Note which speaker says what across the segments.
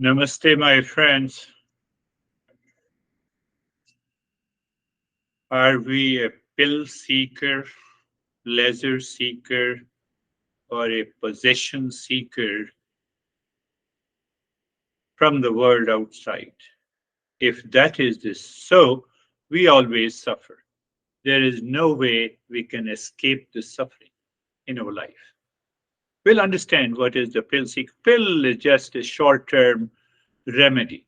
Speaker 1: Namaste, my friends. Are we a pill seeker, pleasure seeker, or a possession seeker from the world outside? If that is this so, we always suffer. There is no way we can escape the suffering in our life. We'll understand what is the pill seeker. Pill is just a short term remedy.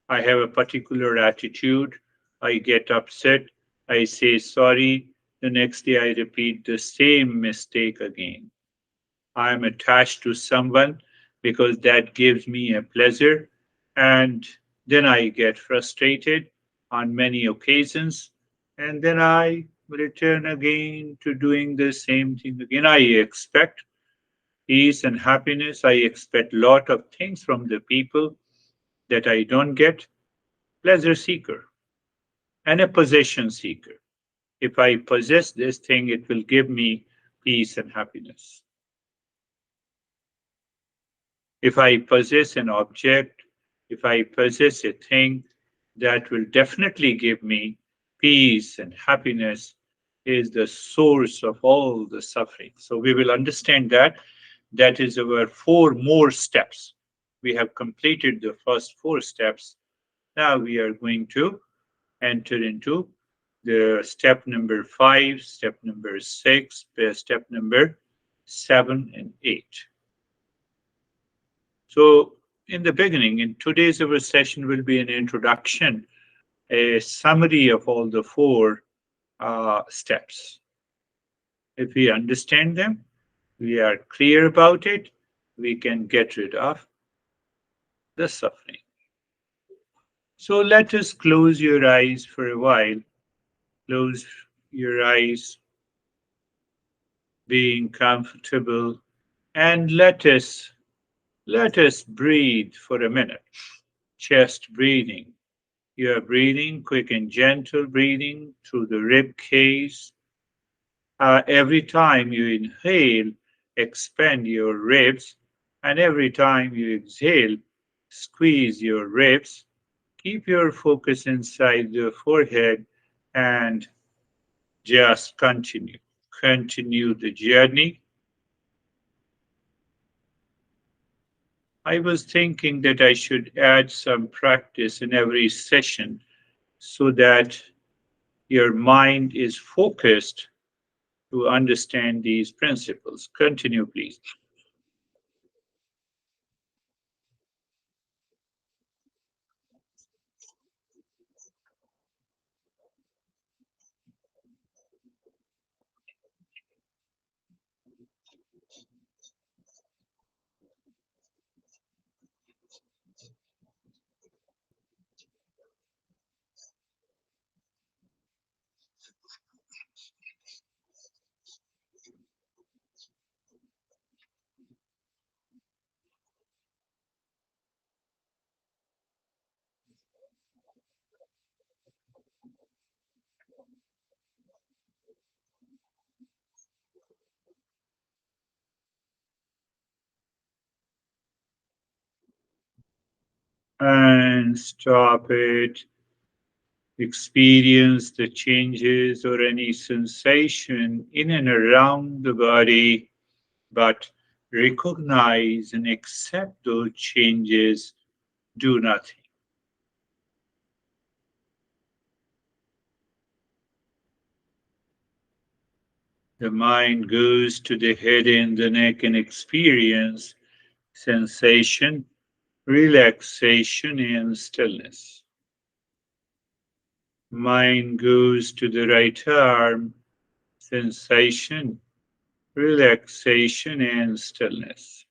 Speaker 1: I have a particular attitude. I get upset. I say sorry. The next day I repeat the same mistake again. I am attached to someone because that gives me a pleasure. And then I get frustrated on many occasions. And then I return again to doing the same thing again. I expect peace and happiness. I expect a lot of things from the people that I don't get. Pleasure seeker and a possession seeker. If I possess this thing, it will give me peace and happiness. If I possess an object, if I possess a thing, that will definitely give me peace and happiness is the source of all the suffering. So we will understand that. That is our four more steps. We have completed the first four steps. Now we are going to enter into the step number 5, step number 6, step number 7 and 8. So in the beginning, in today's our session will be an introduction, a summary of all the four steps. If we understand them, we are clear about it, we can get rid of the suffering. So let us close your eyes for a while. Close your eyes, being comfortable, and let us breathe for a minute. Chest breathing. You are breathing, quick and gentle breathing through the rib cage. Every time you inhale, expand your ribs, and every time you exhale, squeeze your ribs. Keep your focus inside the forehead and just continue. Continue the journey. I was thinking that I should add some practice in every session so that your mind is focused to understand these principles. Continue, please. And stop it. Experience the changes or any sensation in and around the body, but recognize and accept those changes. Do nothing. The mind goes to the head and the neck and experience sensation, relaxation, and stillness. Mind goes to the right arm, sensation, relaxation, and stillness.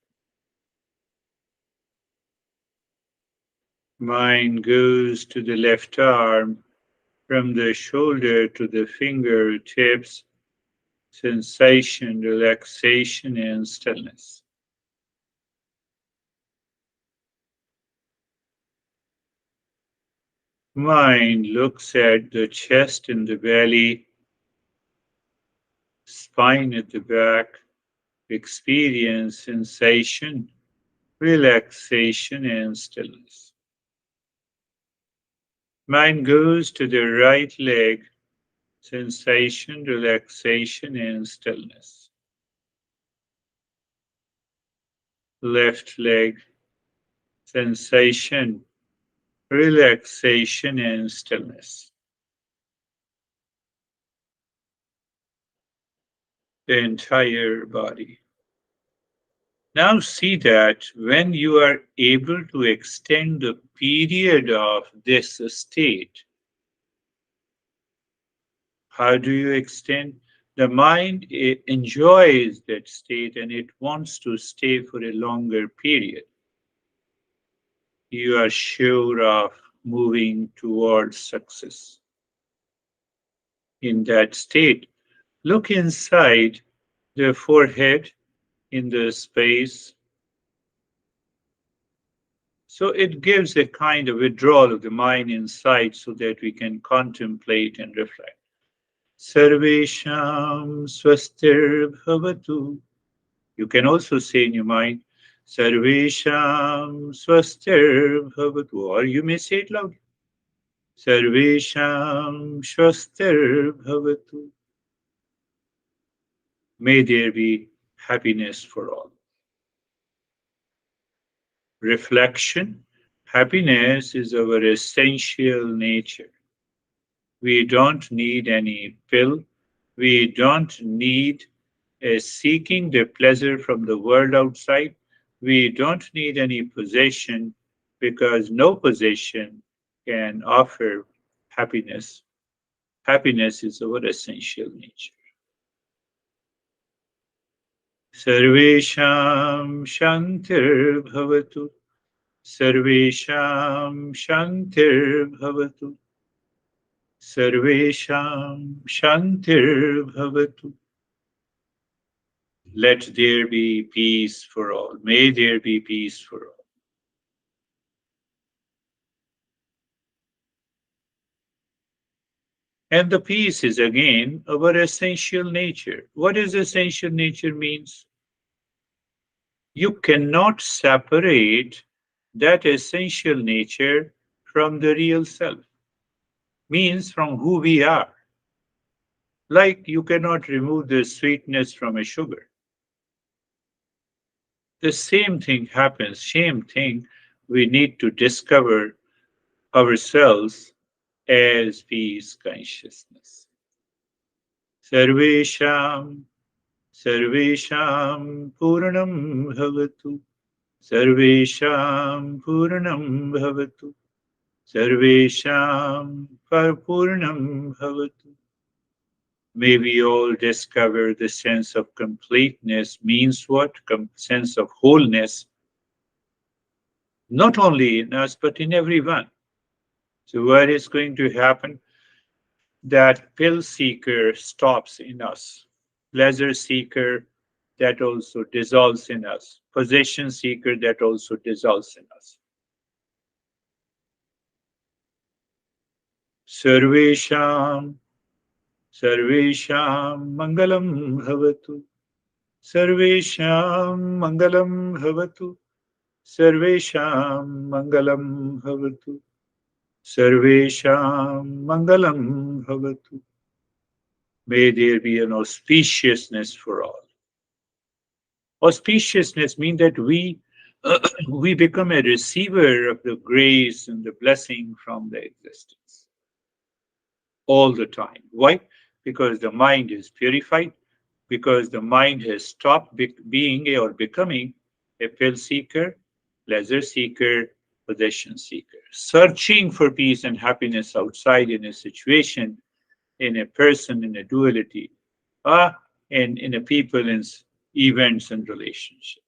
Speaker 1: Mind goes to the left arm, from the shoulder to the fingertips, sensation, relaxation, and stillness. Mind looks at the chest and the belly, spine at the back, experience sensation, relaxation, and stillness. Mind goes to the right leg, sensation, relaxation, and stillness. Left leg, sensation, relaxation, and stillness. The entire body. Now see that when you are able to extend the period of this state, how do you extend? The mind enjoys that state and it wants to stay for a longer period. You are sure of moving towards success. In that state, look inside the forehead in the space. So it gives a kind of withdrawal of the mind inside so that we can contemplate and reflect. Sarvesham swastir bhavatu. You can also say in your mind, Sarvesham swastir bhavatu, or you may say it loud. Sarvesham swastir bhavatu. May there be happiness for all. Reflection. Happiness is our essential nature. We don't need any pill. We don't need seeking the pleasure from the world outside. We don't need any possession because no possession can offer happiness. Happiness is our essential nature. Sarvesham Shantir Bhavatu. Sarvesham Shantir Bhavatu. Sarvesham Shantir Bhavatu. Let there be peace for all. May there be peace for all. And the peace is again our essential nature. What does essential nature means? You cannot separate that essential nature from the real self. Means from who we are. Like you cannot remove the sweetness from a sugar. The same thing happens, same thing we need to discover ourselves as peace consciousness. Sarvesham, Sarvesham Purnam Bhavatu, Sarvesham Purnam Bhavatu, Sarvesham Purnam Bhavatu. May we all discover the sense of completeness means what? Sense of wholeness, not only in us, but in everyone. So, what is going to happen? That pill seeker stops in us. Pleasure seeker, that also dissolves in us. Possession seeker, that also dissolves in us. Sarvesham, Sarvesham Mangalam Bhavatu. Sarvesham Mangalam Bhavatu. Sarvesham Mangalam Bhavatu. Sarvesham Mangalam Bhavatu. May there be an auspiciousness for all. Auspiciousness means that we become a receiver of the grace and the blessing from the existence all the time. Why? Because the mind is purified, because the mind has stopped being or becoming a pill seeker, pleasure seeker, possession seeker, searching for peace and happiness outside in a situation, in a person, in a duality, and in a people, in events and relationships.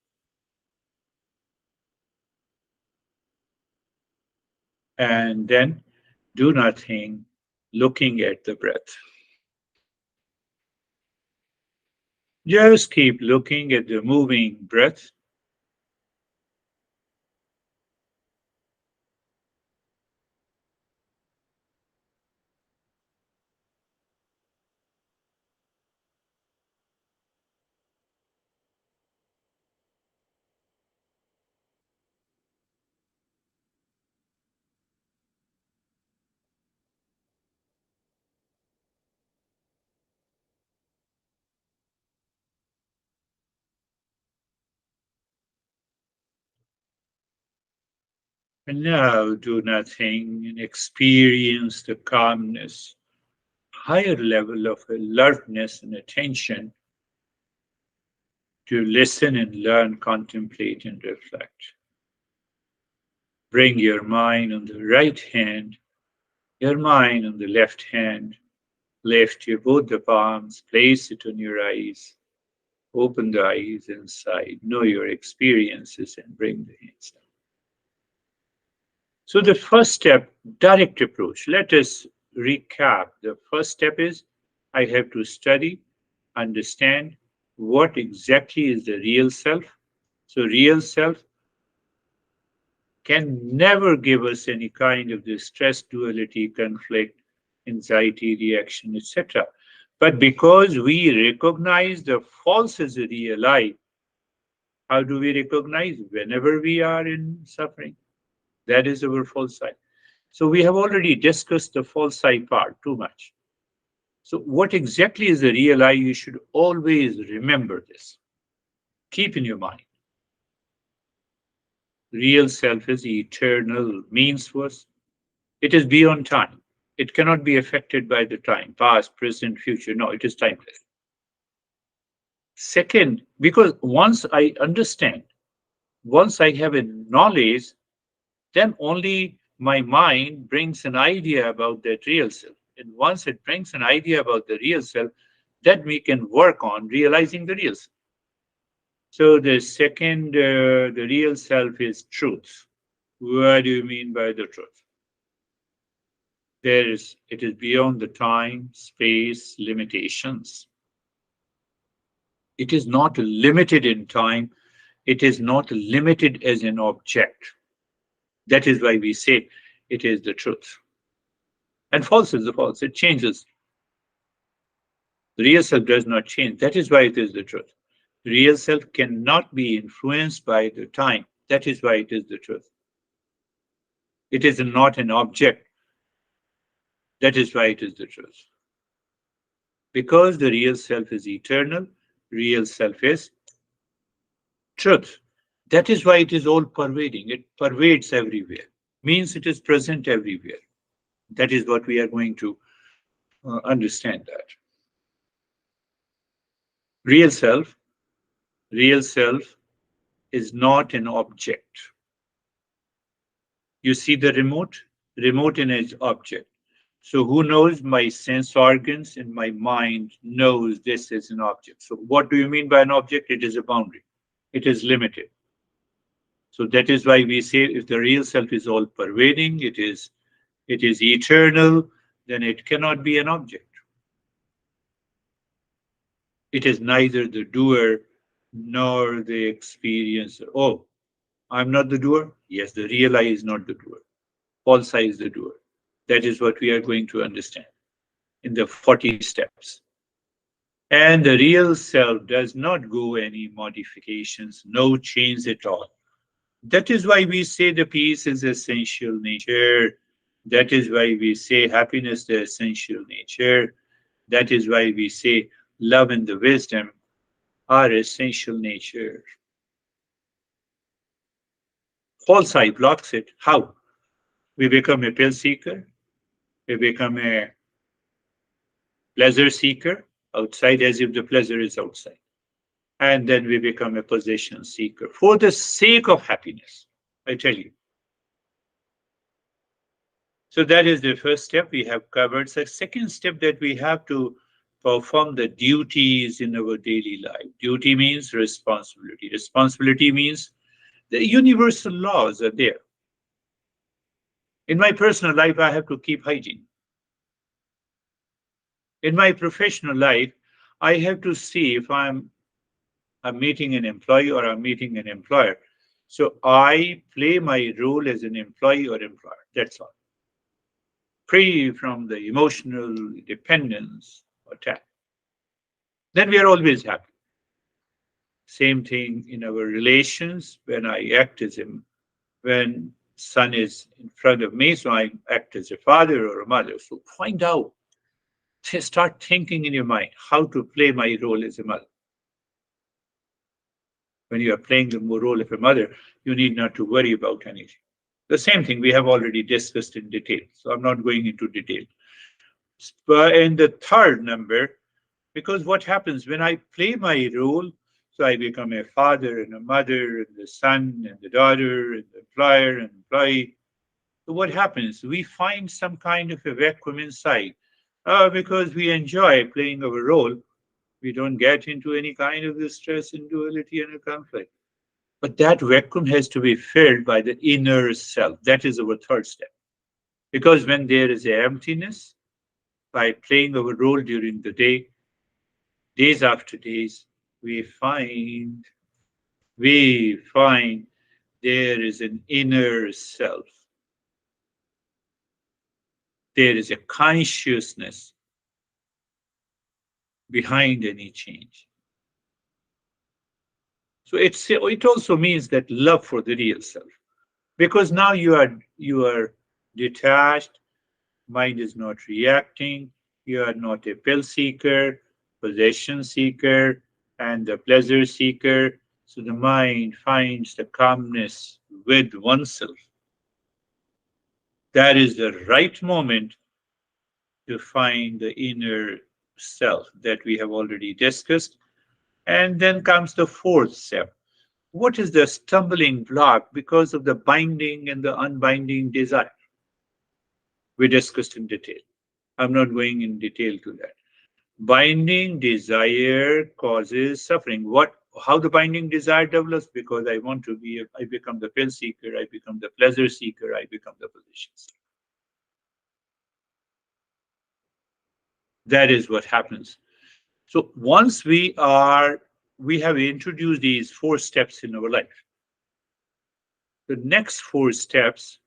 Speaker 1: And then do nothing, looking at the breath. Just keep looking at the moving breath. And now do nothing and experience the calmness, higher level of alertness and attention to listen and learn, contemplate and reflect. Bring your mind on the right hand, your mind on the left hand. Lift your both the palms, place it on your eyes. Open the eyes inside. Know your experiences and bring the hands down. So the first step, direct approach. Let us recap. The first step is I have to study, understand what exactly is the real self. So real self can never give us any kind of this stress, duality, conflict, anxiety, reaction, etc. But because we recognize the false as a real I, how do we recognize? Whenever we are in suffering, that is our false I. So we have already discussed the false I part too much. So what exactly is the real I? You should always remember this. Keep in your mind. Real self is eternal, means was it is beyond time. It cannot be affected by the time, past, present, future. No, it is timeless. Second, because once I understand, once I have a knowledge, then only my mind brings an idea about that real self. And once it brings an idea about the real self, then we can work on realizing the real self. So the second, the real self is truth. What do you mean by the truth? It is beyond the time, space, limitations. It is not limited in time. It is not limited as an object. That is why we say it is the truth. And false is the false. It changes. The real self does not change. That is why it is the truth. The real self cannot be influenced by the time. That is why it is the truth. It is not an object. That is why it is the truth. Because the real self is eternal, real self is truth. That is why it is all pervading. It pervades everywhere. Means it is present everywhere. That is what we are going to understand that. Real self, real self is not an object. You see the remote? Remote in its object. So who knows? My sense organs and my mind knows this is an object. So what do you mean by an object? It is a boundary. It is limited. So that is why we say if the real self is all pervading, it is eternal, then it cannot be an object. It is neither the doer nor the experiencer. Oh, I'm not the doer? Yes, the real I is not the doer. False I is the doer. That is what we are going to understand in the 40 steps. And the real self does not go any modifications, no change at all. That is why we say the peace is essential nature. That is why we say happiness the essential nature. That is why we say love and the wisdom are essential nature. False I blocks it. How? We become a pill seeker. We become a pleasure seeker outside as if the pleasure is outside. And then we become a possession seeker for the sake of happiness. I tell you. So that is the first step we have covered. The second step that we have to perform the duties in our daily life. Duty means responsibility. Responsibility means the universal laws are there. In my personal life, I have to keep hygiene. In my professional life, I have to see if I'm meeting an employee or I'm meeting an employer. So I play my role as an employee or employer. That's all. Free from the emotional dependence or attack. Then we are always happy. Same thing in our relations when I act as him, when son is in front of me, so I act as a father or a mother. So find out, start thinking in your mind how to play my role as a mother. When you are playing the role of a mother, you need not to worry about anything. The same thing we have already discussed in detail, so I'm not going into detail. But in the third number, because what happens when I play my role, so I become a father and a mother and the son and the daughter and the employer and employee. So what happens? We find some kind of a vacuum inside. Because we enjoy playing our role, we don't get into any kind of the stress and duality and a conflict. But that vacuum has to be filled by the inner self. That is our third step. Because when there is a emptiness, by playing our role during the day, days after days, we find we find there is an inner self. There is a consciousness behind any change. So it also means that love for the real self. Because now you are detached, mind is not reacting, you are not a pill seeker, possession seeker, and the pleasure seeker. So the mind finds the calmness with oneself. That is the right moment to find the inner self that we have already discussed. And then comes the fourth step. What is the stumbling block because of the binding and the unbinding desire? We discussed in detail. I'm not going in detail to that. Binding desire causes suffering. How the binding desire develops? Because I become the pill seeker, I become the pleasure seeker, I become the position seeker. That is what happens. So once we have introduced these four steps in our life. The next four steps,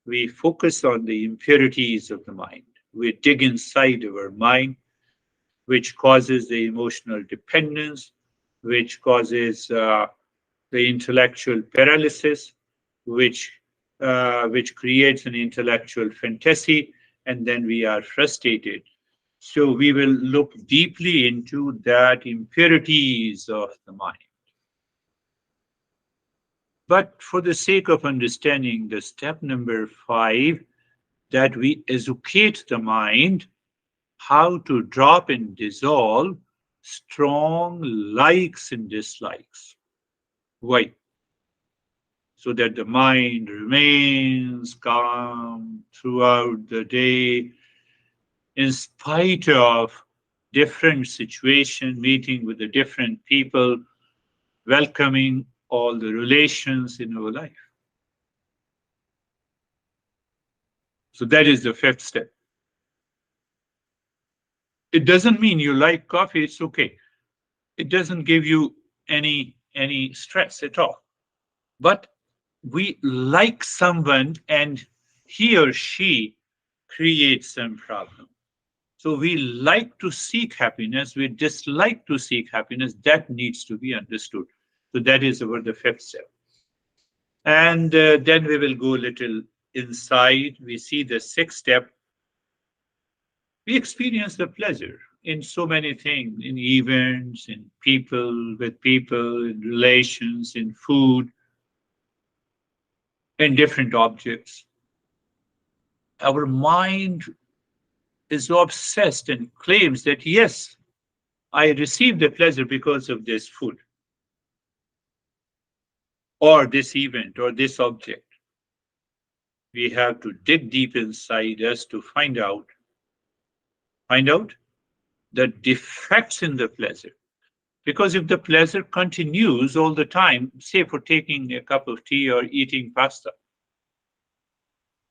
Speaker 1: we focus on the impurities of the mind. We dig inside our mind, which causes the emotional dependence, which causes the intellectual paralysis, which creates an intellectual fantasy, and then we are frustrated. So we will look deeply into that impurities of the mind. But for the sake of understanding the step number 5, that we educate the mind how to drop and dissolve strong likes and dislikes. Why? So that the mind remains calm throughout the day in spite of different situation, meeting with the different people, welcoming all the relations in our life. So that is the fifth step. It doesn't mean you like coffee, it's okay. It doesn't give you any stress at all. But we like someone and he or she creates some problem. So we like to seek happiness, we dislike to seek happiness. That needs to be understood. So that is about the fifth step. And then we will go a little inside. We see the sixth step. We experience the pleasure in so many things, in events, in people, with people, in relations, in food, in different objects. Our mind is obsessed and claims that, yes, I received the pleasure because of this food or this event or this object. We have to dig deep inside us to find out the defects in the pleasure. Because if the pleasure continues all the time, say for taking a cup of tea or eating pasta,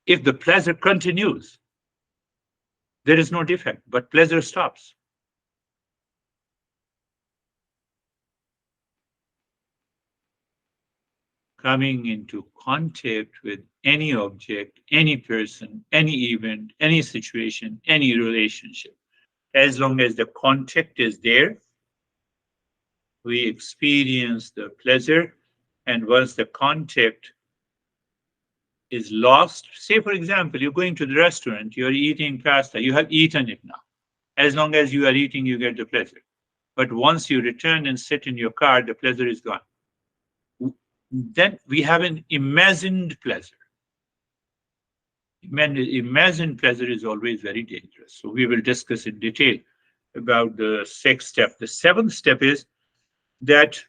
Speaker 1: if the pleasure continues, there is no defect, but pleasure stops. Coming into contact with any object, any person, any event, any situation, any relationship, as long as the contact is there, we experience the pleasure. And once the contact is lost, say for example, you're going to the restaurant, you're eating pasta, you have eaten it now. As long as you are eating, you get the pleasure. But once you return and sit in your car, the pleasure is gone. Then we have an imagined pleasure. Imagine pleasure is always very dangerous. So we will discuss in detail about the sixth step. The seventh step is that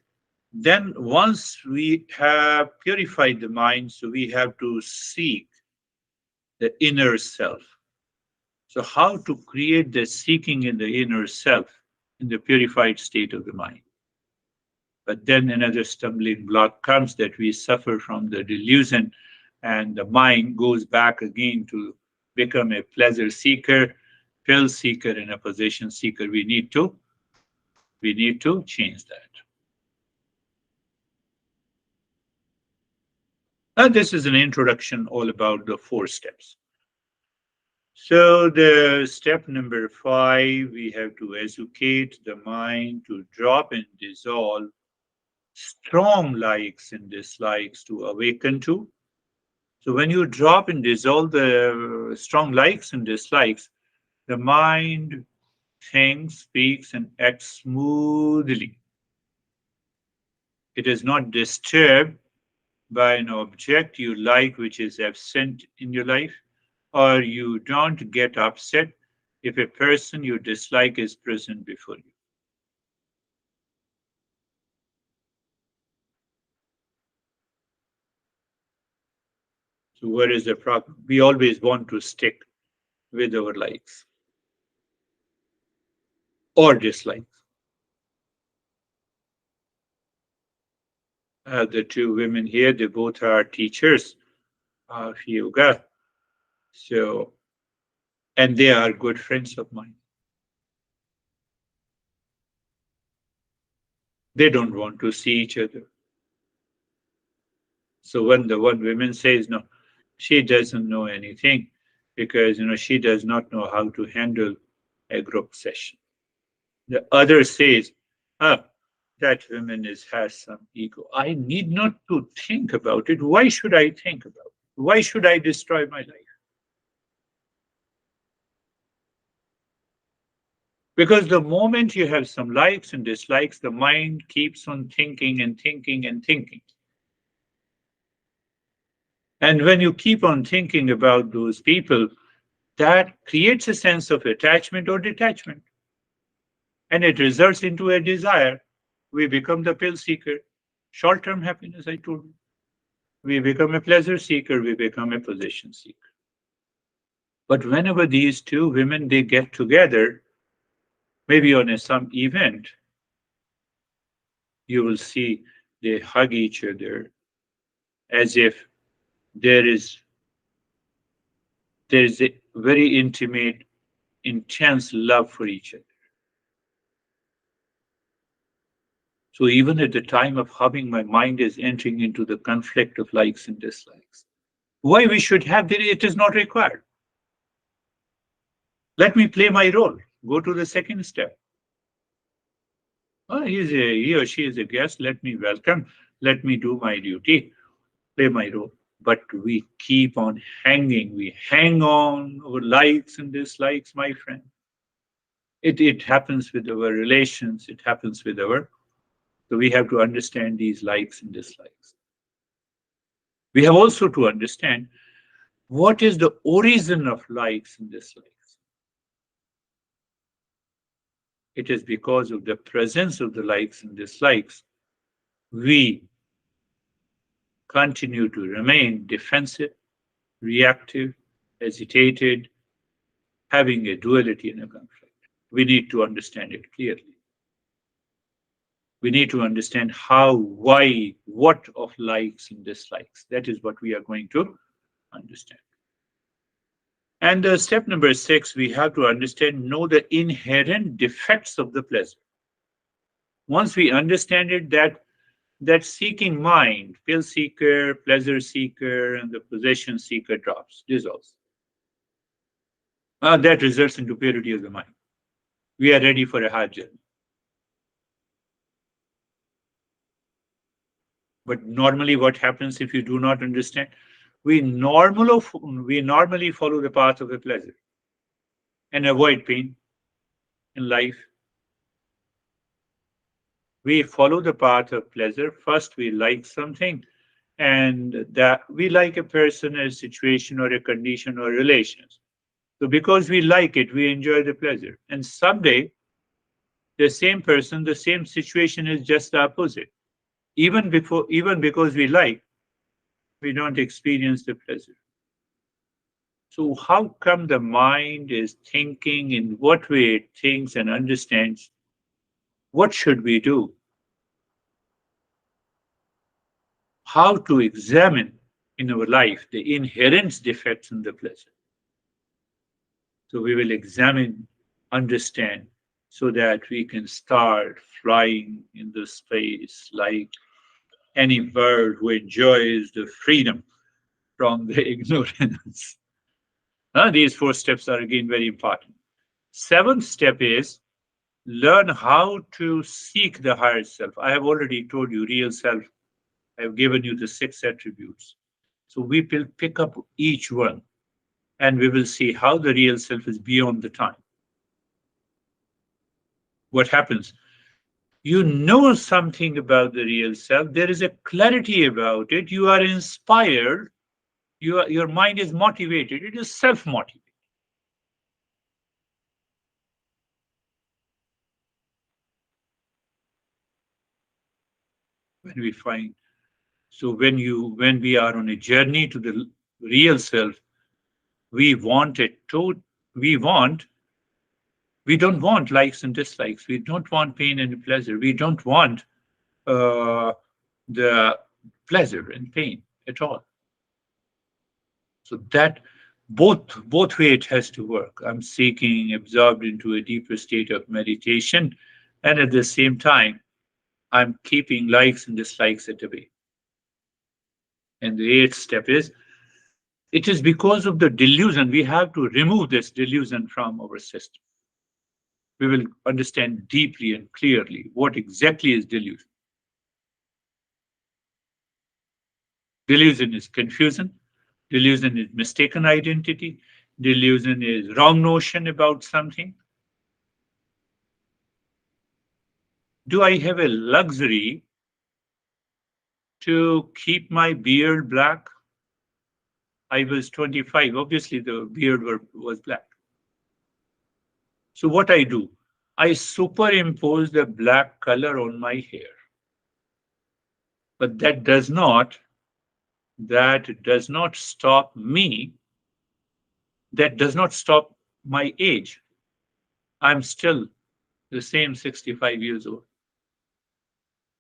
Speaker 1: then once we have purified the mind, so we have to seek the inner self. So how to create the seeking in the inner self in the purified state of the mind? But then another stumbling block comes that we suffer from the delusion, and the mind goes back again to become a pleasure seeker, thrill seeker, and a possession seeker. We need to change that. And this is an introduction all about the four steps. So the step number 5, we have to educate the mind to drop and dissolve strong likes and dislikes to awaken to. So when you drop and dissolve the strong likes and dislikes, the mind thinks, speaks, and acts smoothly. It is not disturbed by an object you like which is absent in your life, or you don't get upset if a person you dislike is present before you. So, what is the problem? We always want to stick with our likes or dislikes. The two women here, they both are teachers of yoga. So, and they are good friends of mine. They don't want to see each other. So when the one woman says, no, she doesn't know anything because, she does not know how to handle a group session. The other says, ah, that woman has some ego. I need not to think about it. Why should I think about it? Why should I destroy my life? Because the moment you have some likes and dislikes, the mind keeps on thinking and thinking and thinking. And when you keep on thinking about those people, that creates a sense of attachment or detachment. And it results into a desire. We become the pill seeker. Short term happiness, I told you. We become a pleasure seeker, we become a possession seeker. But whenever these two women they get together, maybe on some event, you will see they hug each other as if there is there is a very intimate, intense love for each other. So even at the time of hugging, my mind is entering into the conflict of likes and dislikes. Why we should have it is not required. Let me play my role. Go to the second step. Oh, he or she is a guest. Let me welcome. Let me do my duty, play my role. But we keep on hanging. We hang on our likes and dislikes, my friend. It happens with our relations. It happens with our. So we have to understand these likes and dislikes. We have also to understand what is the origin of likes and dislikes. It is because of the presence of the likes and dislikes we continue to remain defensive, reactive, agitated, having a duality and a conflict. We need to understand it clearly. We need to understand how, why, what of likes and dislikes. That is what we are going to understand. And step number 6, we have to understand, know the inherent defects of the pleasure. Once we understand it, that seeking mind, thrill seeker, pleasure seeker, and the possession seeker dissolves. That results into purity of the mind. We are ready for a hard journey. But normally, what happens if you do not understand? We normally follow the path of the pleasure and avoid pain in life. We follow the path of pleasure. First, we like something, and that we like a person, a situation, or a condition or relations. So because we like it, we enjoy the pleasure. And someday, the same person, the same situation is just the opposite. Even because we like, we don't experience the pleasure. So how come the mind is thinking, in what way it thinks and understands? What should we do? How to examine in our life the inherent defects in the pleasure? So we will examine, understand, so that we can start flying in the space like any bird who enjoys the freedom from the ignorance. These four steps are again very important. Seventh step is learn how to seek the higher self. I have already told you, real self. I have given you the six attributes. So we will pick up each one and we will see how the real self is beyond the time. What happens? You know something about the real self. There is a clarity about it. You are inspired. Your mind is motivated. It is self motivated. When we find so when we are on a journey to the real self, we want it to we want we don't want likes and dislikes. We don't want pain and pleasure. We don't want uh, the pleasure and pain at all. So that both way it has to work. I'm seeking absorbed into a deeper state of meditation, and at the same time, I'm keeping likes and dislikes at bay. And the eighth step is it is because of the delusion. We have to remove this delusion from our system. We will understand deeply and clearly what exactly is delusion. Delusion is confusion. Delusion is mistaken identity. Delusion is wrong notion about something. Do I have a luxury to keep my beard black? I was 25. Obviously, the was black. So what I do, I superimpose the black color on my hair. But that does not stop me. That does not stop my age. I'm still the same 65 years old.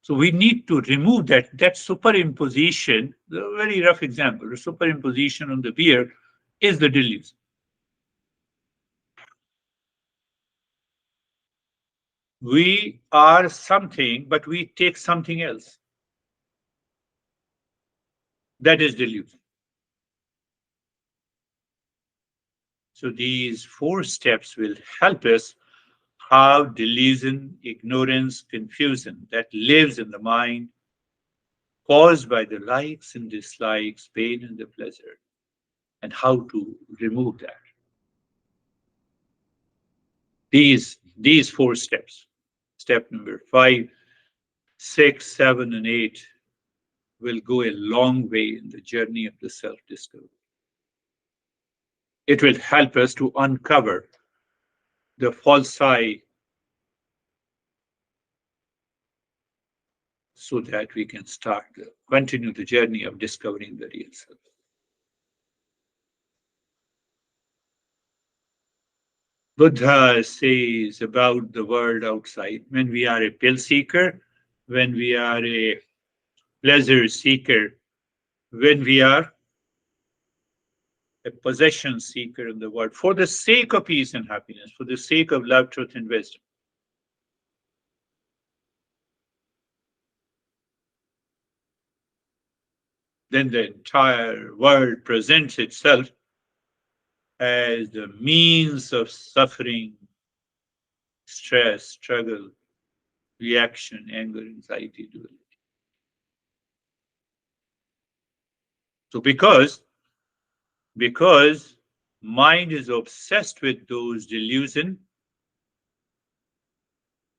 Speaker 1: So we need to remove that superimposition. The very rough example, the superimposition on the beard is the delusion. We are something, but we take something else. That is delusion. So these four steps will help us how delusion, ignorance, confusion that lives in the mind, caused by the likes and dislikes, pain and the pleasure, and how to remove that. These four steps, step number 5, 6, 7, and 8, will go a long way in the journey of the self-discovery. It will help us to uncover the false I so that we can continue the journey of discovering the real self. Buddha says about the world outside, when we are a pill seeker, when we are a pleasure seeker, when we are a possession seeker in the world, for the sake of peace and happiness, for the sake of love, truth, and wisdom, then the entire world presents itself as the means of suffering, stress, struggle, reaction, anger, anxiety, duality. So because mind is obsessed with those delusions,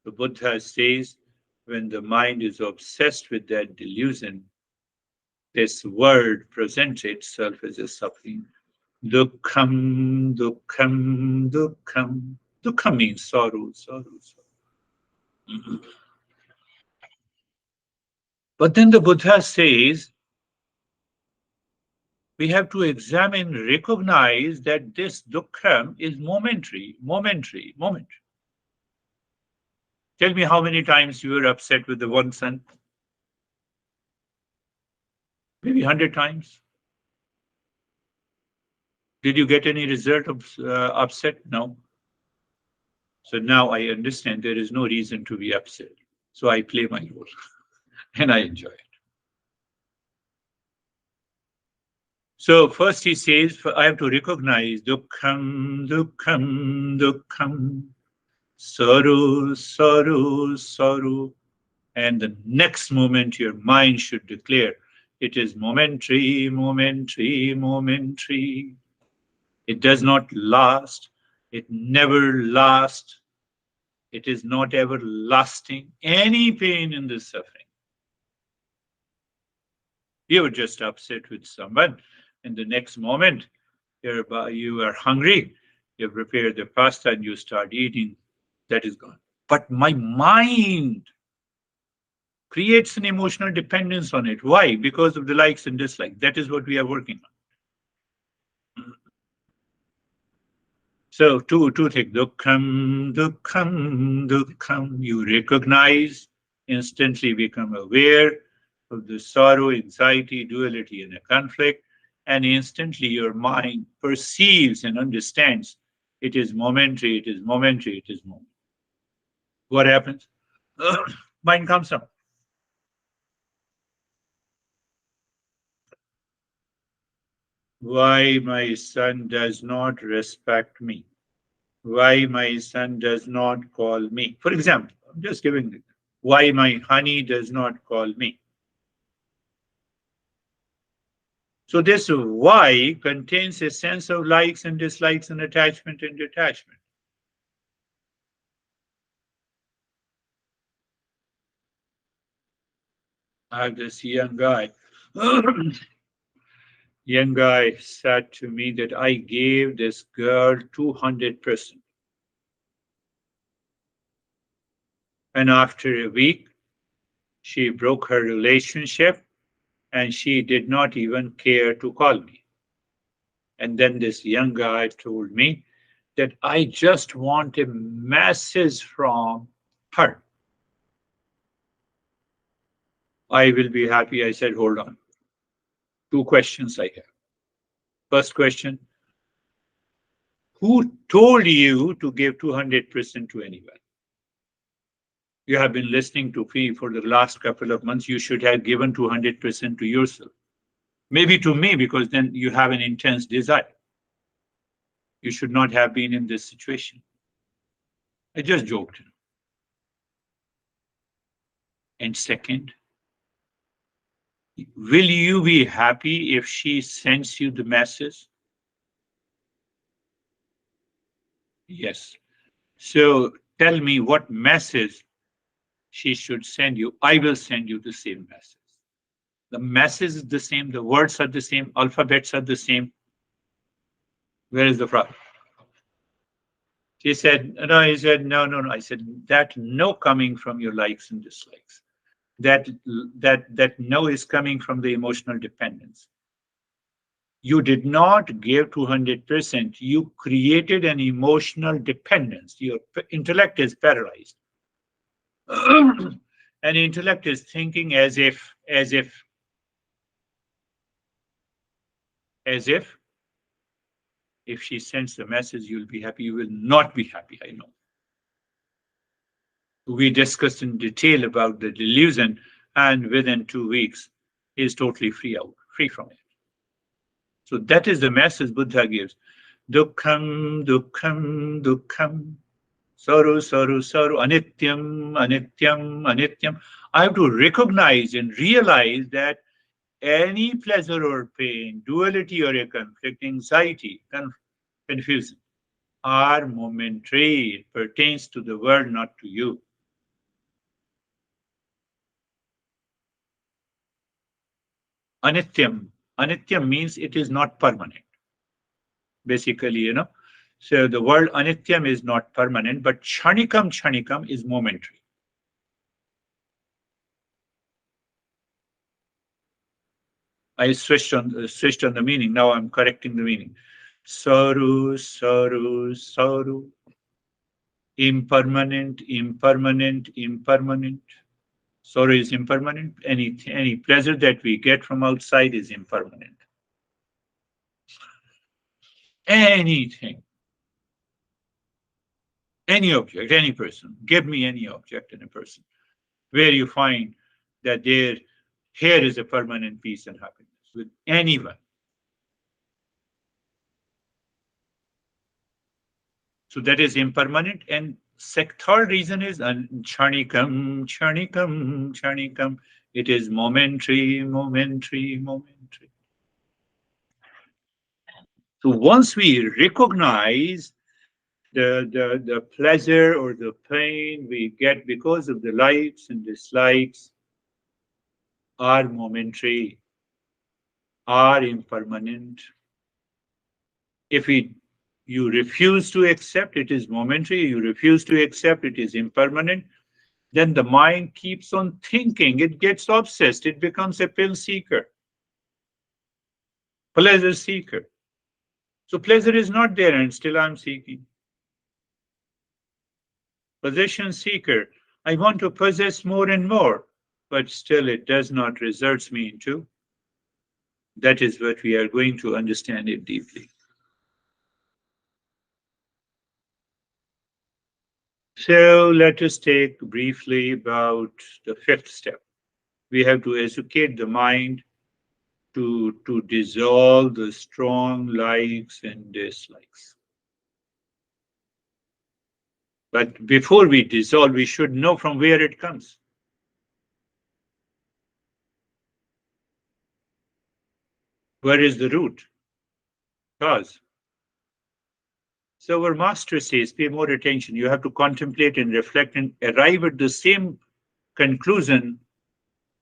Speaker 1: the Buddha says when the mind is obsessed with that delusion, This word presents itself as a suffering. Dukkham, dukkham, dukkham. Dukkham means sorrow, sorrow, sorrow. But then the Buddha says we have to examine, recognize that this dukkham is momentary, momentary, momentary. Tell me how many times you were upset with the one son? Maybe 100 times. Did you get any result of upset? No. So now I understand there is no reason to be upset. So I play my role and I enjoy it. So first he says, I have to recognize dukkham, dukkham, dukkham, sorrow, sorrow, sorrow. And the next moment your mind should declare, it is momentary, momentary, momentary. It does not last. It never lasts. It is not everlasting. Any pain in the suffering. You were just upset with someone, and the next moment you are hungry, you prepare the pasta and you start eating, that is gone. But my mind creates an emotional dependence on it. Why? Because of the likes and dislikes. That is what we are working on. So two things. Dukkham, dukkham, dukkham. You recognize, instantly become aware of the sorrow, anxiety, duality, and a conflict, and instantly your mind perceives and understands it is momentary, it is momentary, it is momentary. What happens? Mind comes up. Why my son does not respect me? Why my son does not call me? For example, I'm just giving it. Why my honey does not call me? So this why contains a sense of likes and dislikes and attachment and detachment. I have this young guy. Young guy said to me that I gave this girl 200%. And after a week, she broke her relationship and she did not even care to call me. And then this young guy told me that I just want a message from her. I will be happy. I said, hold on. Two questions I have. First question, who told you to give 200% to anyone? You have been listening to me for the last couple of months. You should have given 200% to yourself. Maybe to me, because then you have an intense desire. You should not have been in this situation. I just joked. And second, will you be happy if she sends you the message? Yes. So tell me what message she should send you. I will send you the same message. The message is the same, the words are the same, alphabets are the same. Where is the problem? She said, no, he said, no, no, no. I said, that no coming from your likes and dislikes. That no is coming from the emotional dependence. You did not give 200%. You created an emotional dependence. Your intellect is paralyzed. And intellect is thinking as if if she sends the message, you'll be happy. You will not be happy, I know. We discussed in detail about the delusion, and within 2 weeks, he's totally free from it. So that is the message Buddha gives. Dukkham, dukkham, dukkham. Sorrow, sorrow, sorrow. Anityam, anityam, anityam. I have to recognize and realize that any pleasure or pain, duality or a conflict, anxiety, confusion are momentary. It pertains to the world, not to you. Anityam. Anityam means it is not permanent. Basically, So the word anityam is not permanent, but kshanikam is momentary. I switched on the meaning. Now I'm correcting the meaning. Saru. Impermanent. Sorrow is impermanent. Any pleasure that we get from outside is impermanent. Anything, any object, any person. Give me any object and a person where you find that here is a permanent peace and happiness with anyone. So that is impermanent. And third reason is charnikam. It is momentary. So once we recognize the pleasure or the pain we get because of the likes and dislikes are momentary, are impermanent. If you refuse to accept it is momentary, you refuse to accept it is impermanent, then the mind keeps on thinking, it gets obsessed, it becomes a pill seeker, pleasure seeker. So pleasure is not there and still I'm seeking. Possession seeker, I want to possess more and more, but still it does not result me into. That is what we are going to understand it deeply. So let us take briefly about the fifth step. We have to educate the mind to dissolve the strong likes and dislikes. But before we dissolve, we should know from where it comes. Where is the root cause? So our master says, pay more attention. You have to contemplate and reflect and arrive at the same conclusion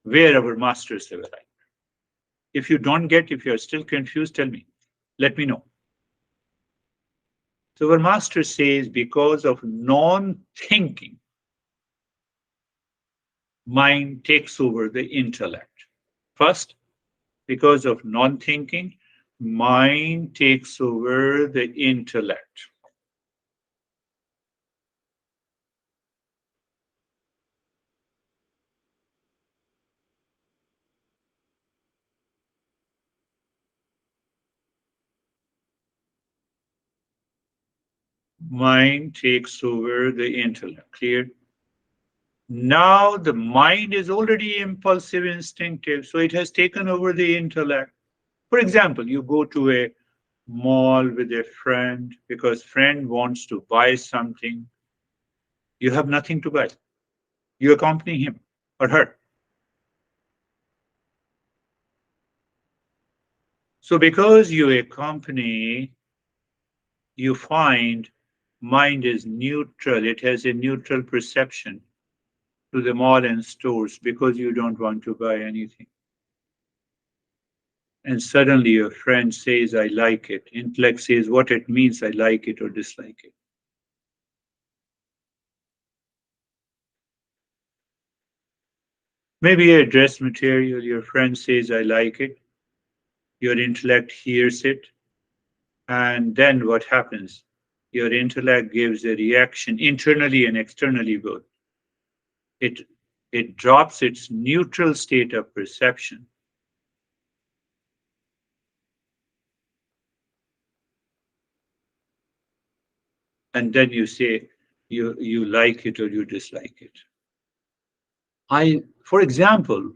Speaker 1: where our masters have arrived. If you don't get, if you're still confused, tell me. Let me know. So our master says, because of non-thinking, mind takes over the intellect. First, because of non-thinking, mind takes over the intellect. Mind takes over the intellect. Clear? Now the mind is already impulsive, instinctive, so it has taken over the intellect. For example, you go to a mall with a friend because friend wants to buy something. You have nothing to buy. You accompany him or her. So because you accompany, you find mind is neutral. It has a neutral perception to the mall and stores because you don't want to buy anything. And suddenly your friend says, I like it. Intellect says what it means, I like it or dislike it. Maybe a dress material, your friend says, I like it. Your intellect hears it. And then what happens? Your intellect gives a reaction internally and externally both. It, it drops its neutral state of perception. And then you say you like it or you dislike it. For example,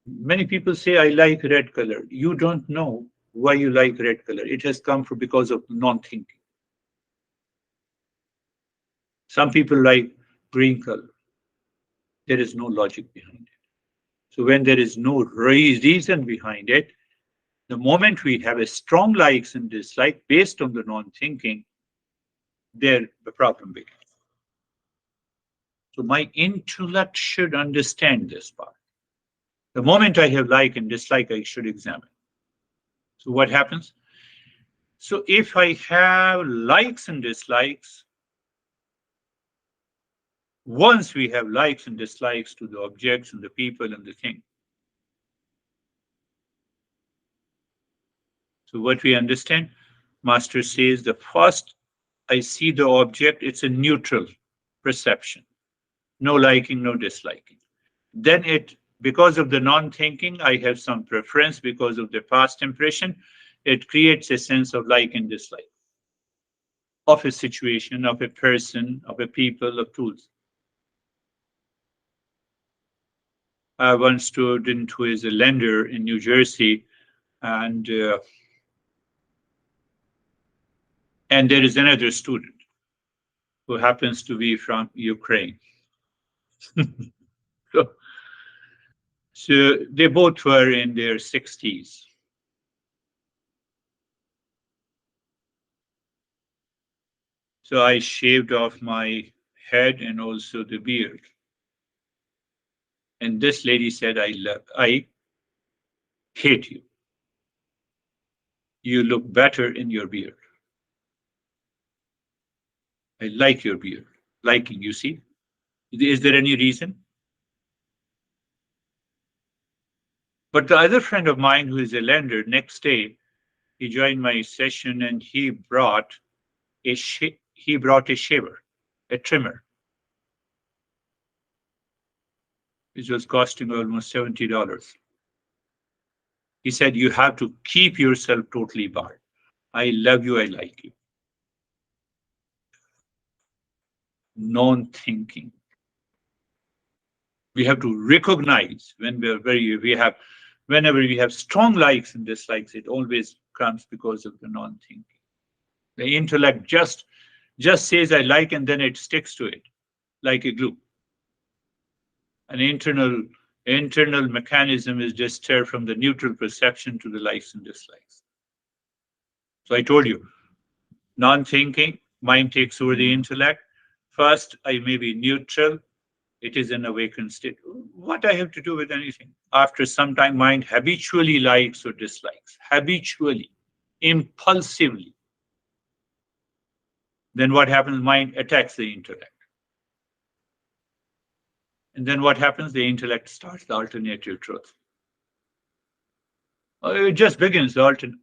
Speaker 1: many people say, I like red color. You don't know why you like red color. It has come from because of non-thinking. Some people like green color. There is no logic behind it. So when there is no reason behind it, the moment we have a strong likes and dislike based on the non-thinking, there the problem begins. So my intellect should understand this part. The moment I have like and dislike, I should examine. So what happens? So if I have likes and dislikes, once we have likes and dislikes to the objects and the people and the thing. So what we understand, Master says the first I see the object, it's a neutral perception. No liking, no disliking. Then because of the non-thinking, I have some preference because of the past impression. It creates a sense of like and dislike of a situation, of a person, of a people, of tools. I have one student who is a lender in New Jersey, and there is another student who happens to be from Ukraine. so, so they both were in their 60s. So I shaved off my head and also the beard. And this lady said, I hate you. You look better in your beard. I like your beard. Liking, you see? Is there any reason? But the other friend of mine who is a lender, next day, he joined my session and he brought a shaver, a trimmer, which was costing almost $70. He said, you have to keep yourself totally bald. I love you, I like you. Non-thinking. We have to recognize whenever we have strong likes and dislikes, it always comes because of the non-thinking. The intellect just says I like and then it sticks to it like a glue. An internal mechanism is just stirred from the neutral perception to the likes and dislikes. So I told you, non-thinking, mind takes over the intellect. First, I may be neutral. It is an awakened state. What I have to do with anything? After some time, mind habitually likes or dislikes, habitually, impulsively. Then what happens? Mind attacks the intellect. And then what happens? The intellect starts the alternative truth. It just begins the alternate.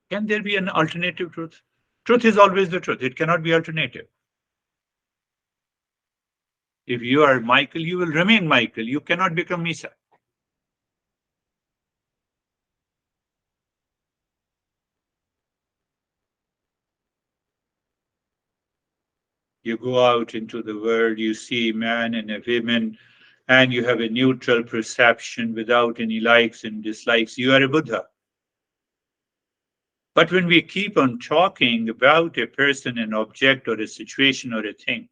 Speaker 1: Can there be an alternative truth? Truth is always the truth. It cannot be alternative. If you are Michael, you will remain Michael. You cannot become Misa. You go out into the world, you see a man and a woman, and you have a neutral perception without any likes and dislikes. You are a Buddha. But when we keep on talking about a person, an object, or a situation, or a thing,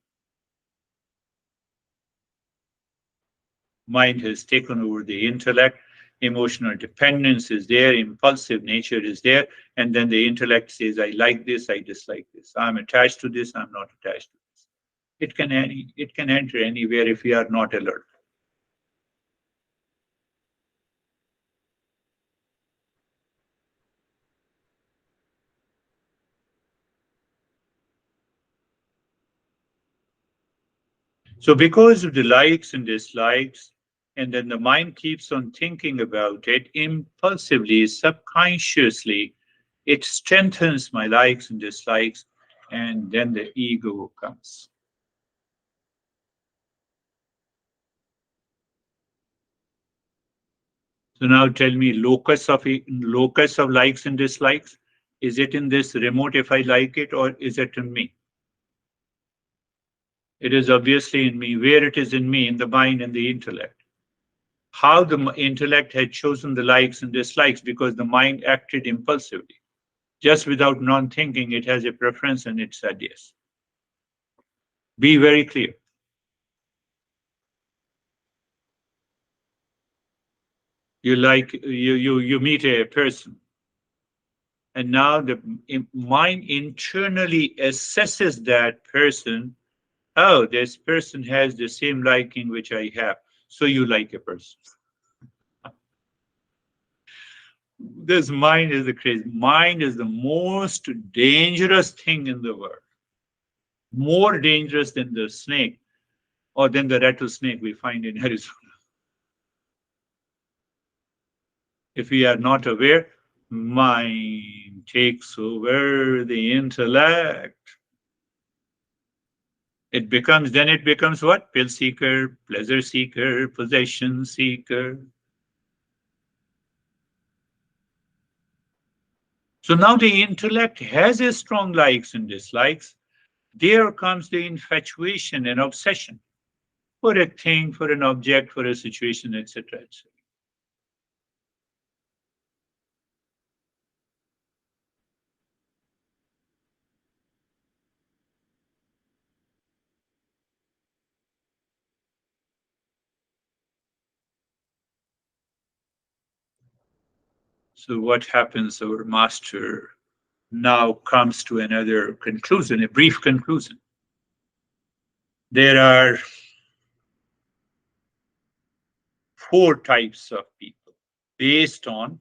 Speaker 1: mind has taken over the intellect, emotional dependence is there, impulsive nature is there, and then the intellect says, I like this, I dislike this. I'm attached to this, I'm not attached to this. It can enter anywhere if we are not alert. So because of the likes and dislikes, and then the mind keeps on thinking about it impulsively, subconsciously, it strengthens my likes and dislikes, and then the ego comes. So now tell me, locus of likes and dislikes, is it in this remote if I like it, or is it in me? It is obviously in me. Where it is in me, in the mind and the intellect. How the intellect had chosen the likes and dislikes, because the mind acted impulsively. Just without non-thinking, it has a preference and it said yes. Be very clear. You meet a person, and now the mind internally assesses that person. Oh, this person has the same liking which I have, so you like a person. This mind is the crazy. Mind is the most dangerous thing in the world. More dangerous than the snake or than the rattlesnake we find in Arizona. If we are not aware, mind takes over the intellect. It becomes what? Pill seeker, pleasure seeker, possession seeker. So now the intellect has its strong likes and dislikes. There comes the infatuation and obsession for a thing, for an object, for a situation, etc., etc. So what happens? Our master now comes to another conclusion, a brief conclusion. There are four types of people based on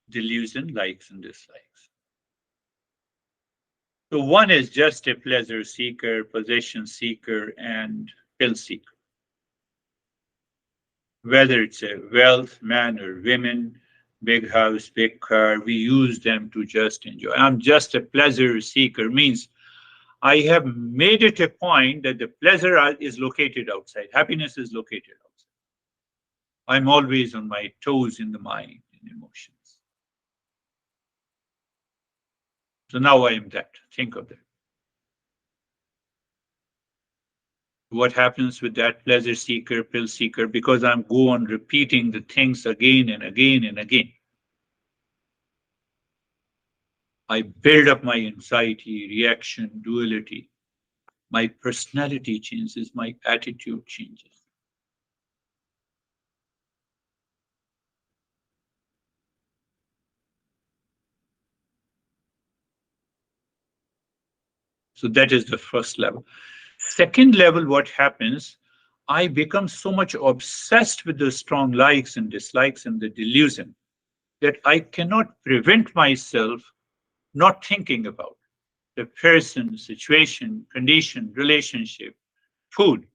Speaker 1: delusion, likes, and dislikes. So one is just a pleasure seeker, possession seeker, and pill seeker. Whether it's a wealth, man or women, big house, big car, we use them to just enjoy. I'm just a pleasure seeker means I have made it a point that the pleasure is located outside. Happiness is located outside. I'm always on my toes in the mind and emotions. So now I am that. Think of that. What happens with that pleasure seeker, pill seeker, because I'm go on repeating the things again and again and again. I build up my anxiety, reaction, duality. My personality changes, my attitude changes. So that is the first level. Second level, what happens? I become so much obsessed with the strong likes and dislikes and the delusion that I cannot prevent myself not thinking about the person, situation, condition, relationship, food.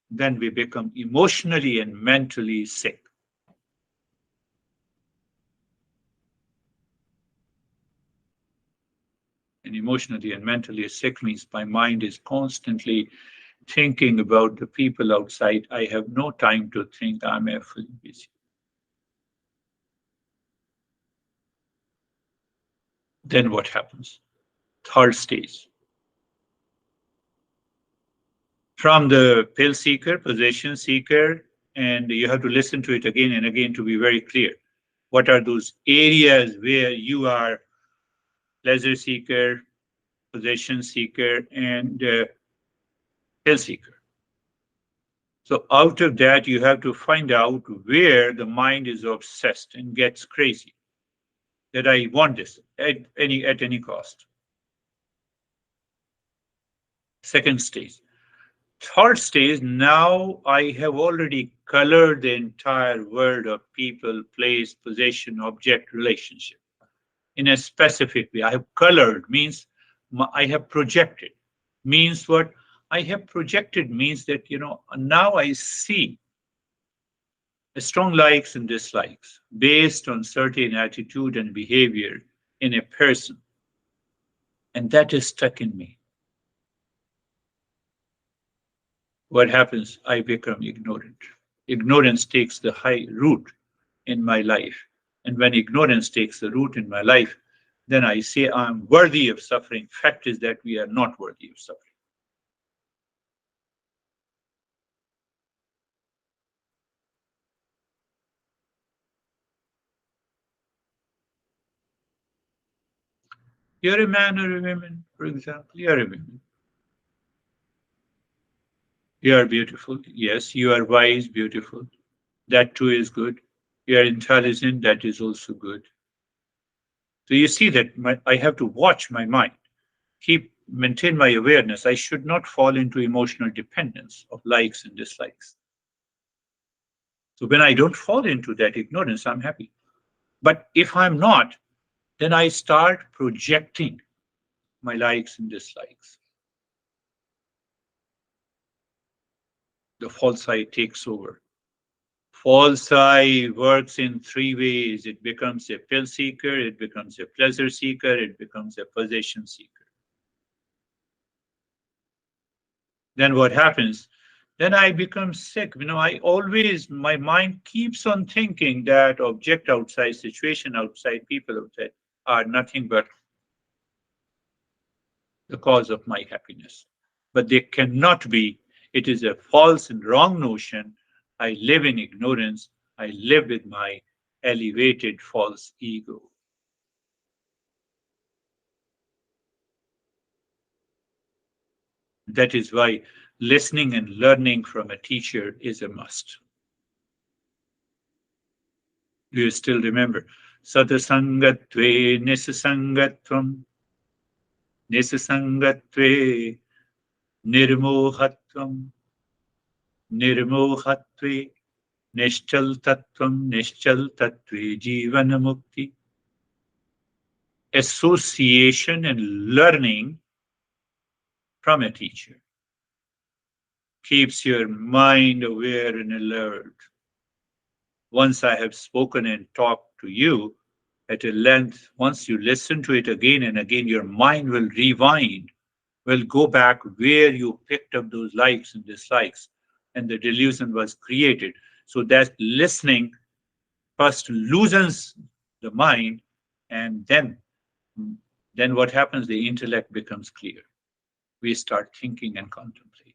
Speaker 1: Then we become emotionally and mentally sick. And emotionally and mentally sick means my mind is constantly thinking about the people outside. I have no time to think. I'm fully busy. Then what happens? Third stage. From the pill seeker, possession seeker, and you have to listen to it again and again to be very clear. What are those areas where you are pleasure seeker, possession seeker, and pill seeker? So out of that, you have to find out where the mind is obsessed and gets crazy. That I want this at any cost. Second stage. Third stage, now I have already colored the entire world of people, place, possession, object, relationship in a specific way. I have colored means I have projected. Means what? I have projected means that, now I see strong likes and dislikes based on certain attitude and behavior in a person. And that is stuck in me. What happens? I become ignorant. Ignorance takes the high root in my life. And when ignorance takes the root in my life, then I say I'm worthy of suffering. Fact is that we are not worthy of suffering. You're a man or a woman, for example. You're a woman. You are beautiful. Yes, you are wise, beautiful. That too is good. You are intelligent. That is also good. So you see that I have to watch my mind, maintain my awareness. I should not fall into emotional dependence of likes and dislikes. So when I don't fall into that ignorance, I'm happy. But if I'm not, then I start projecting my likes and dislikes. The false I takes over. False I works in three ways. It becomes a pill seeker, it becomes a pleasure seeker, it becomes a possession seeker. Then what happens? Then I become sick. My mind keeps on thinking that object outside, situation outside, people outside are nothing but the cause of my happiness. But they cannot be. It is a false and wrong notion. I live in ignorance. I live with my elevated false ego. That is why listening and learning from a teacher is a must. Do you still remember? Satasangatve nisasangatvam, nisasangatve nirmohatvam, nirmohatve Nishchal Tattvam, Nishchal Tattve Jivana Mukti. Association and learning from a teacher keeps your mind aware and alert. Once I have spoken and talked to you at a length, once you listen to it again and again, your mind will rewind, will go back where you picked up those likes and dislikes, and the delusion was created. So that listening first loosens the mind, and then what happens? The intellect becomes clear. We start thinking and contemplating,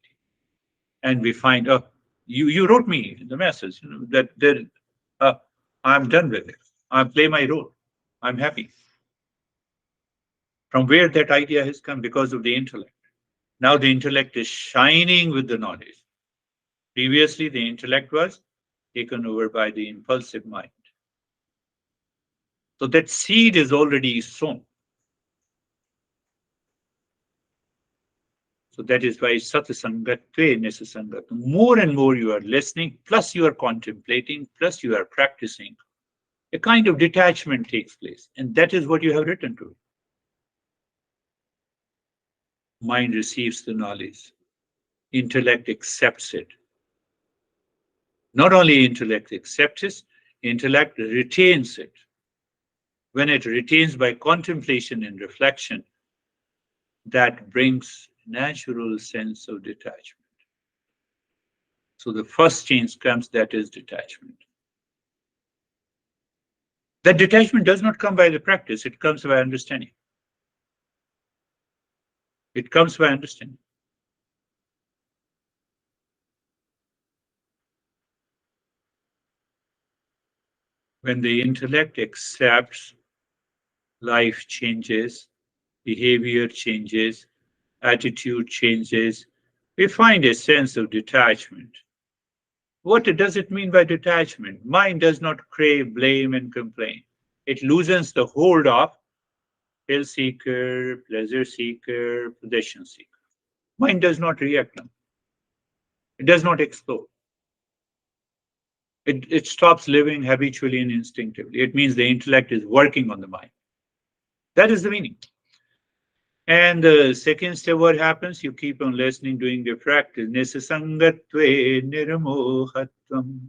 Speaker 1: and we find, oh, you wrote me the message, that there, uh, I'm done with it. I play my role. I'm happy. From where that idea has come? Because of the intellect. Now the intellect is shining with the knowledge. Previously, the intellect was taken over by the impulsive mind. So that seed is already sown. So that is why satasangatve nisasangat. More and more you are listening, plus you are contemplating, plus you are practicing. A kind of detachment takes place. And that is what you have written to. Mind receives the knowledge. Intellect accepts it. Not only intellect accepts it, intellect retains it. When it retains by contemplation and reflection, that brings natural sense of detachment. So the first change comes, that is detachment. That detachment does not come by the practice, it comes by understanding. It comes by understanding. When the intellect accepts, life changes, behavior changes, attitude changes, we find a sense of detachment. What does it mean by detachment? Mind does not crave, blame, and complain. It loosens the hold of thrill seeker, pleasure seeker, possession seeker. Mind does not react now. It does not explode. It stops living habitually and instinctively. It means the intellect is working on the mind. That is the meaning. And the second step, what happens? You keep on listening, doing the practice. Nisasangatve nirmohatvam.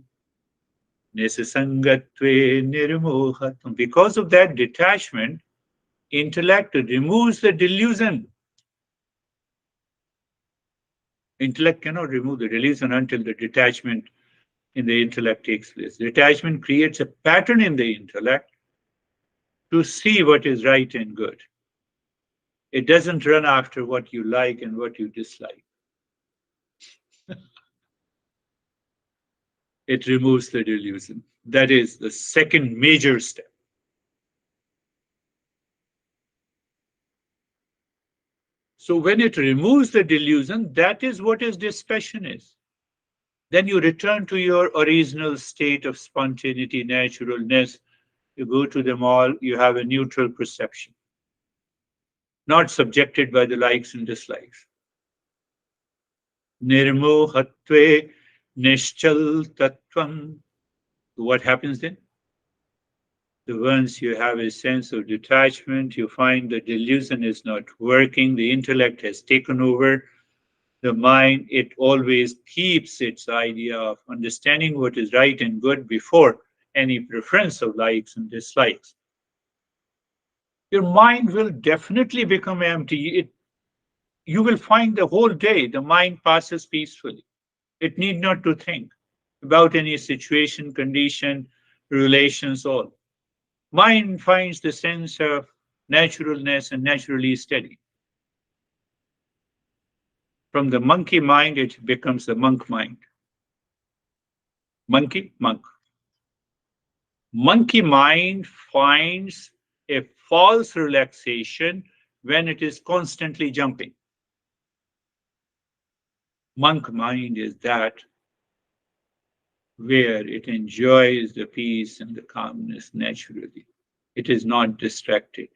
Speaker 1: Nisasangatve nirmohatvam. Because of that detachment, intellect removes the delusion. Intellect cannot remove the delusion until the detachment in the intellect takes place. Detachment creates a pattern in the intellect to see what is right and good. It doesn't run after what you like and what you dislike. It removes the delusion. That is the second major step. So when it removes the delusion, that is what is dispassion is. Then you return to your original state of spontaneity, naturalness. You go to the mall, you have a neutral perception, not subjected by the likes and dislikes. Nirmohatve nishchal tattvam. So what happens then? So once you have a sense of detachment, you find the delusion is not working, the intellect has taken over. The mind, it always keeps its idea of understanding what is right and good before any preference of likes and dislikes. Your mind will definitely become empty. You will find the whole day the mind passes peacefully. It need not to think about any situation, condition, relations, all. Mind finds the sense of naturalness and naturally steady. From the monkey mind, it becomes the monk mind. Monkey, monk. Monkey mind finds a false relaxation when it is constantly jumping. Monk mind is that where it enjoys the peace and the calmness naturally. It is not distracted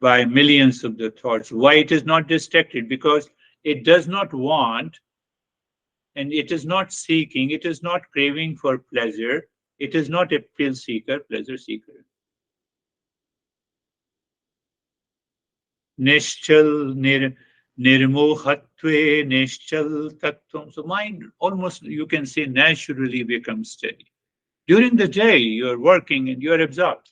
Speaker 1: by millions of the thoughts. Why it is not distracted? Because it does not want and it is not seeking, it is not craving for pleasure, it is not a thrill seeker, pleasure seeker. Nishchal nirmohatve nishchal tattvam. So mind almost you can say naturally becomes steady. During the day you are working and you are absorbed.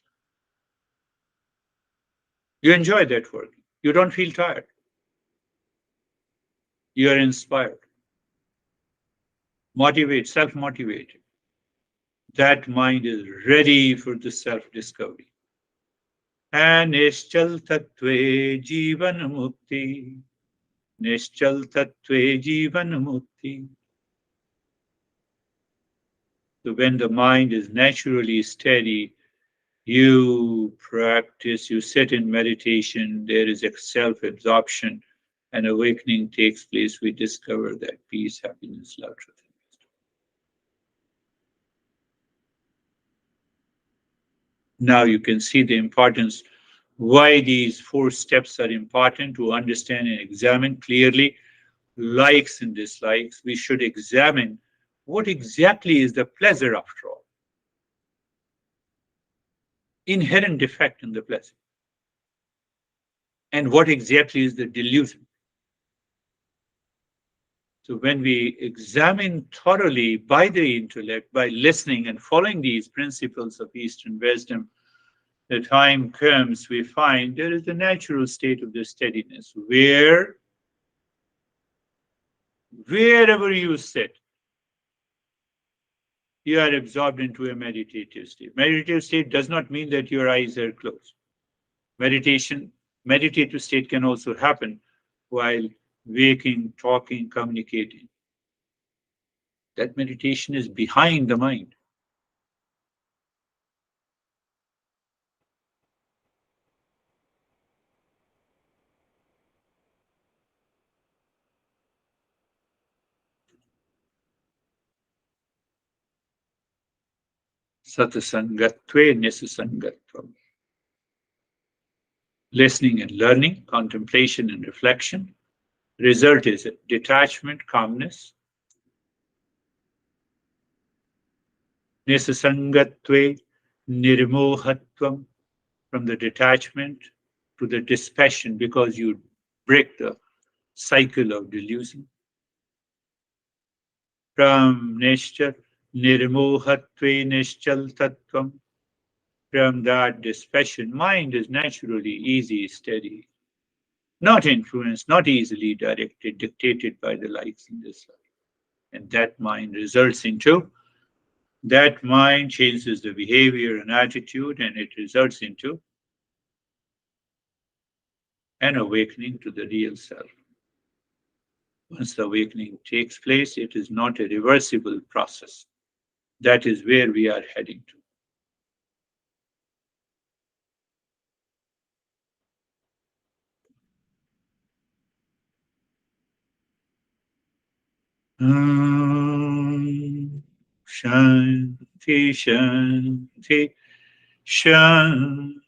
Speaker 1: You enjoy that work. You don't feel tired. You are inspired, motivated, self-motivated. That mind is ready for the self-discovery. And Nishchal Tattve Jivan Mukti. Nishchal Tattve Jivan Mukti. So when the mind is naturally steady, you practice, you sit in meditation, there is a self-absorption, and awakening takes place. We discover that peace, happiness, love, truth. Now you can see the importance, why these four steps are important to understand and examine clearly likes and dislikes. We should examine what exactly is the pleasure after all, inherent defect in the pleasure, and what exactly is the delusion. So when we examine thoroughly by the intellect, by listening and following these principles of Eastern wisdom, the time comes we find there is a natural state of the steadiness where wherever you sit, you are absorbed into a meditative state. Meditative state does not mean that your eyes are closed. Meditative state can also happen while waking, talking, communicating. That meditation is behind the mind. Satasangatve nisasangatvam. Listening and learning, contemplation and reflection. Result is detachment, calmness. Nisasangatve nirmohatvam, from the detachment to the dispassion because you break the cycle of delusion. From nishcha nirmohatve nishchal tattvam, from that dispassion, mind is naturally easy, steady, not influenced, not easily directed, dictated by the likes and dislikes. And that mind results into, that mind changes the behavior and attitude, and it results into an awakening to the real self. Once the awakening takes place, it is not a reversible process. That is where we are heading to. Shanti, Shanti, Shanti.